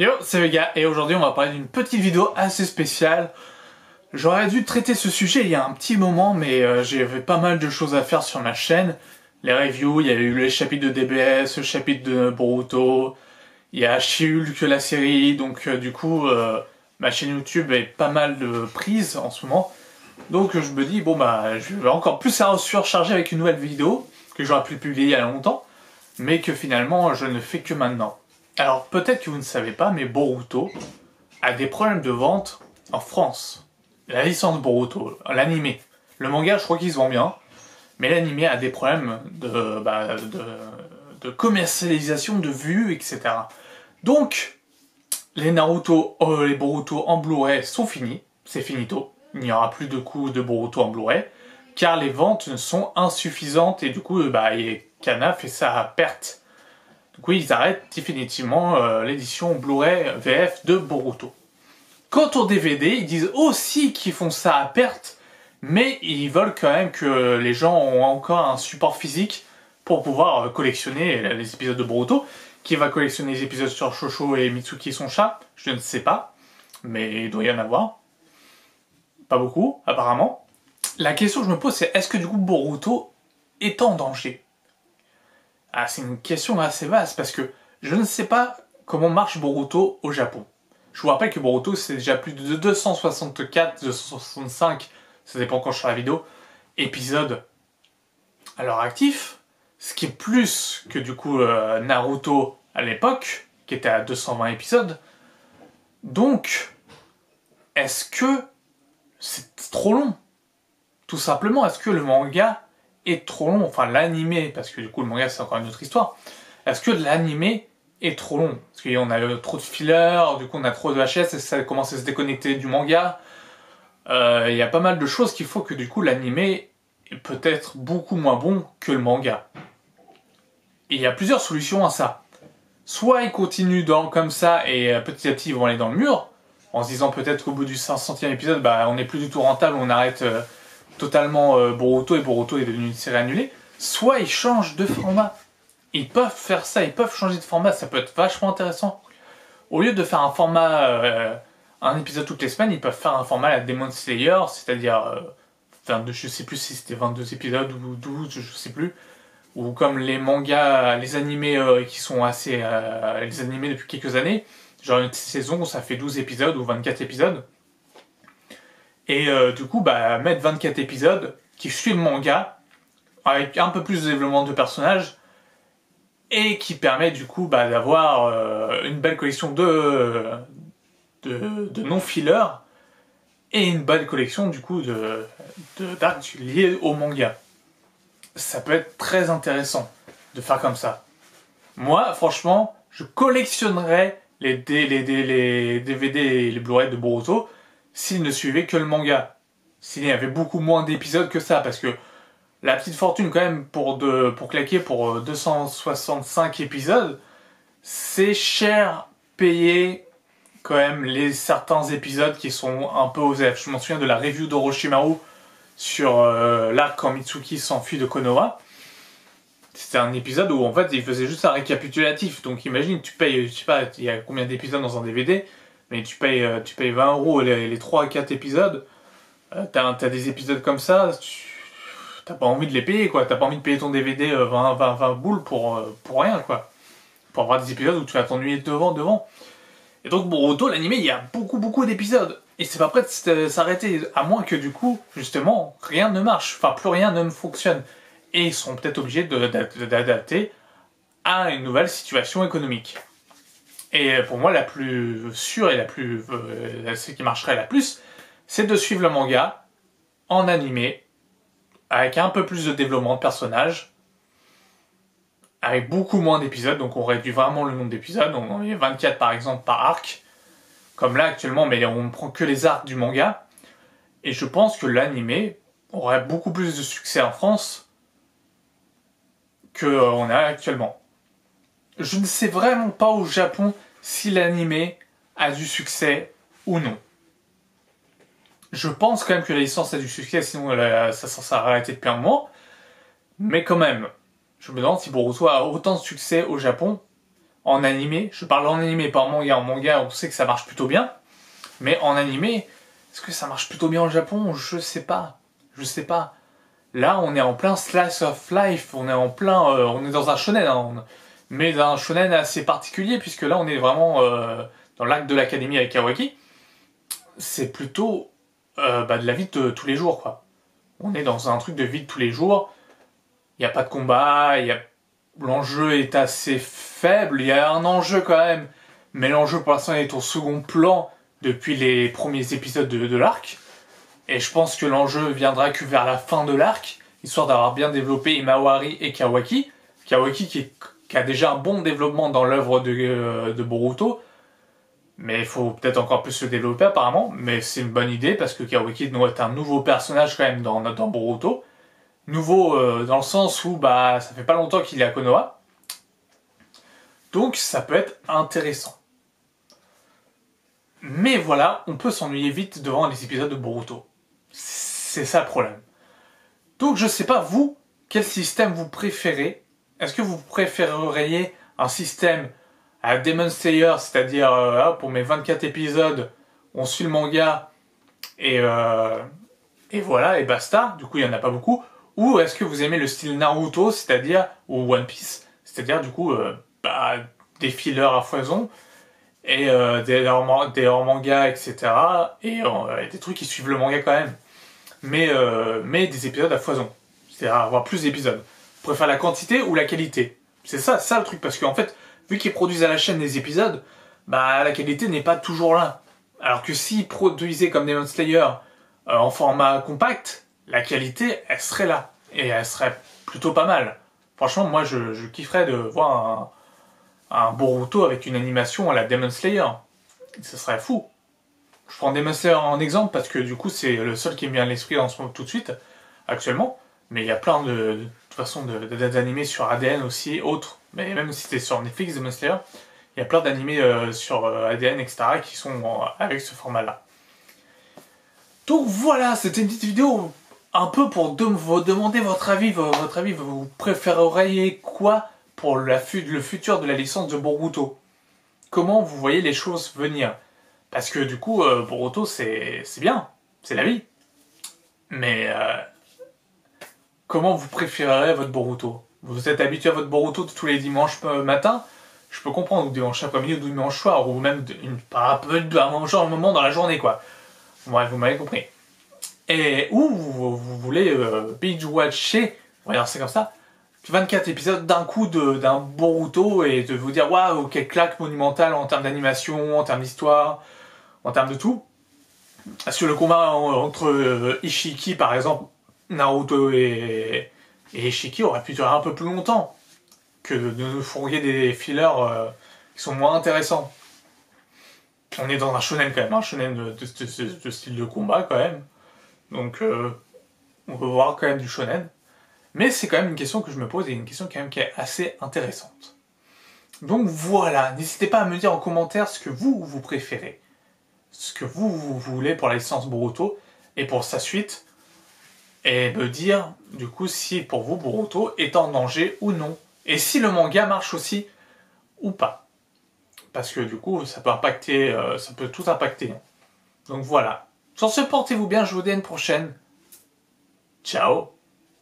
Yo, c'est Vega et aujourd'hui on va parler d'une petite vidéo assez spéciale. J'aurais dû traiter ce sujet il y a un petit moment mais j'avais pas mal de choses à faire sur ma chaîne. Les reviews, il y a eu les chapitres de DBS, le chapitre de Boruto, il y a She-Hulk la série, donc du coup ma chaîne YouTube est pas mal de prises en ce moment. Donc je me dis bon bah je vais encore plus la surcharger avec une nouvelle vidéo que j'aurais pu publier il y a longtemps, mais que finalement je ne fais que maintenant. Alors peut-être que vous ne savez pas, mais Boruto a des problèmes de vente en France. La licence Boruto, l'animé. Le manga, je crois qu'il se vend bien, mais l'animé a des problèmes de commercialisation, de vues, etc. Donc, les Naruto, les Boruto en Blu-ray sont finis, c'est finito. Il n'y aura plus de coups de Boruto en Blu-ray, car les ventes sont insuffisantes et du coup, Kana fait ça à perte. Donc oui, ils arrêtent définitivement l'édition Blu-ray VF de Boruto. Quant au DVD, ils disent aussi qu'ils font ça à perte, mais ils veulent quand même que les gens ont encore un support physique pour pouvoir collectionner les épisodes de Boruto. Qui va collectionner les épisodes sur Shosho et Mitsuki et son chat? Je ne sais pas, mais il doit y en avoir. Pas beaucoup, apparemment. La question que je me pose, c'est est-ce que du coup Boruto est en danger? Ah, c'est une question assez vaste parce que je ne sais pas comment marche Boruto au Japon. Je vous rappelle que Boruto c'est déjà plus de 264, 265, ça dépend quand je fais la vidéo, épisodes à leur actif, ce qui est plus que du coup Naruto à l'époque, qui était à 220 épisodes. Donc, est-ce que c'est trop long? Tout simplement, est-ce que le manga est trop long? Enfin, l'animé, parce que du coup, le manga, c'est encore une autre histoire. Est-ce que l'animé est trop long? Parce qu'on a trop de fillers, du coup, on a trop de HS, et ça commence à se déconnecter du manga. Il y a pas mal de choses qu'il faut que, du coup, l'animé est peut-être beaucoup moins bon que le manga. Et il y a plusieurs solutions à ça. Soit ils continuent comme ça, et petit à petit, ils vont aller dans le mur, en se disant peut-être qu'au bout du 500e épisode, on n'est plus du tout rentable, on arrête totalement Boruto, et Boruto est devenu une série annulée. Soit ils changent de format. Ils peuvent faire ça, ils peuvent changer de format, ça peut être vachement intéressant. Au lieu de faire un format, un épisode toutes les semaines, ils peuvent faire un format à la Demon Slayer, c'est-à-dire, je sais plus si c'était 22 épisodes ou 12, je sais plus. Ou comme les mangas, les animés qui sont assez... les animés depuis quelques années, genre une saison où ça fait 12 épisodes ou 24 épisodes. Et du coup, mettre 24 épisodes qui suivent le manga, avec un peu plus de développement de personnages, et qui permet du coup d'avoir une belle collection de non-fillers, et une belle collection du coup d'arcs liés au manga. Ça peut être très intéressant de faire comme ça. Moi, franchement, je collectionnerais les DVD et les Blu-ray de Boruto s'ils ne suivaient que le manga. S'il y avait beaucoup moins d'épisodes que ça, parce que la petite fortune quand même pour claquer pour 265 épisodes, c'est cher payé quand même certains épisodes qui sont un peu osef. Je m'en souviens de la review d'Orochimaru sur l'arc quand Mitsuki s'enfuit de Konoha. C'était un épisode où en fait il faisait juste un récapitulatif. Donc imagine, tu payes, je sais pas, il y a combien d'épisodes dans un DVD, mais tu payes 20 € les 3 à 4 épisodes. T'as des épisodes comme ça, t'as pas envie de les payer quoi. T'as pas envie de payer ton DVD 20 boules pour rien quoi. Pour avoir des épisodes où tu vas t'ennuyer devant. Et donc Boruto, l'animé, il y a beaucoup d'épisodes. Et c'est pas prêt de s'arrêter, à moins que du coup, justement, rien ne marche. Enfin, plus rien ne fonctionne. Et ils seront peut-être obligés d'adapter à une nouvelle situation économique. Et pour moi, la plus sûre et ce qui marcherait la plus, c'est de suivre le manga en animé, avec un peu plus de développement de personnages, avec beaucoup moins d'épisodes, donc on réduit vraiment le nombre d'épisodes, on en met 24 par exemple par arc, comme là actuellement, mais on ne prend que les arcs du manga, et je pense que l'animé aurait beaucoup plus de succès en France qu'on a actuellement. Je ne sais vraiment pas au Japon si l'animé a du succès ou non. Je pense quand même que la licence a du succès, sinon ça s'est arrêté depuis un moment, mais quand même, je me demande si Boruto a autant de succès au Japon en animé, je parle en animé, pas en manga, on sait que ça marche plutôt bien, mais en animé, est-ce que ça marche plutôt bien au Japon? Je sais pas. Là, on est en plein slice of life, on est en plein, on est dans un shonen, hein, mais dans un shonen assez particulier, puisque là, on est vraiment dans l'acte de l'académie avec Kawaki. C'est plutôt de la vie de tous les jours, quoi. On est dans un truc de vie de tous les jours. Il n'y a pas de combat, l'enjeu est assez faible, il y a un enjeu quand même, mais l'enjeu pour l'instant est au second plan depuis les premiers épisodes de l'arc. Et je pense que l'enjeu viendra que vers la fin de l'arc, histoire d'avoir bien développé Imawari et Kawaki. Kawaki qui a déjà un bon développement dans l'œuvre de Boruto, mais il faut peut-être encore plus le développer apparemment, mais c'est une bonne idée parce que Kawaki doit être un nouveau personnage quand même dans Boruto. Nouveau dans le sens où ça fait pas longtemps qu'il est à Konoha. Donc ça peut être intéressant. Mais voilà, on peut s'ennuyer vite devant les épisodes de Boruto. C'est ça le problème. Donc je sais pas vous, quel système vous préférez. Est-ce que vous préféreriez un système à Demon Slayer, c'est-à-dire pour mes 24 épisodes, on suit le manga et voilà, et basta. Du coup, il y en a pas beaucoup. Ou est-ce que vous aimez le style Naruto, c'est-à-dire, ou One Piece, c'est-à-dire du coup des fillers à foison et des hors-mangas, etc. Et des trucs qui suivent le manga quand même. Mais des épisodes à foison. C'est-à-dire avoir plus d'épisodes. Vous préférez la quantité ou la qualité? C'est ça le truc, parce qu'en fait, vu qu'ils produisent à la chaîne des épisodes, la qualité n'est pas toujours là. Alors que s'ils produisaient comme Demon Slayer en format compact, la qualité, elle serait là. Et elle serait plutôt pas mal. Franchement, moi, je kifferais de voir un Boruto avec une animation à la Demon Slayer. Ce serait fou. Je prends Demon Slayer en exemple parce que du coup, c'est le seul qui me vient à l'esprit en ce moment tout de suite, actuellement. Mais il y a plein de toute façon d'animés sur ADN aussi, autres. Mais même si c'était sur Netflix, Demon Slayer, il y a plein d'animés sur ADN, etc. qui sont avec ce format-là. Donc voilà, c'était une petite vidéo un peu pour vous demander votre avis. Vous préféreriez quoi pour le futur de la licence de Boruto? Comment vous voyez les choses venir? Parce que du coup, Boruto, c'est bien, c'est la vie. Mais comment vous préférerez votre Boruto? Vous êtes habitué à votre Boruto de tous les dimanches matin? Je peux comprendre, ou dimanche après-midi, ou dimanche soir, ou même un moment dans la journée, quoi. Ouais, vous m'avez compris. Et où vous voulez binge-watcher, on va dire c'est comme ça, 24 épisodes d'un coup d'un Boruto et de vous dire waouh, quelle claque monumentale en termes d'animation, en termes d'histoire, en termes de tout. Parce que le combat entre Ishiki par exemple, Naruto et Ishiki aurait pu durer un peu plus longtemps que de nous fourguer des fillers qui sont moins intéressants. On est dans un shonen quand même, un shonen de style de combat quand même. Donc on peut voir quand même du shonen. Mais c'est quand même une question que je me pose et une question quand même qui est assez intéressante. Donc voilà, n'hésitez pas à me dire en commentaire ce que vous préférez. Ce que vous voulez pour la licence Boruto et pour sa suite. Et me dire du coup si pour vous Boruto est en danger ou non. Et si le manga marche aussi ou pas. Parce que du coup ça peut impacter, ça peut tout impacter. Donc voilà. Sur ce, portez-vous bien, je vous dis à une prochaine. Ciao.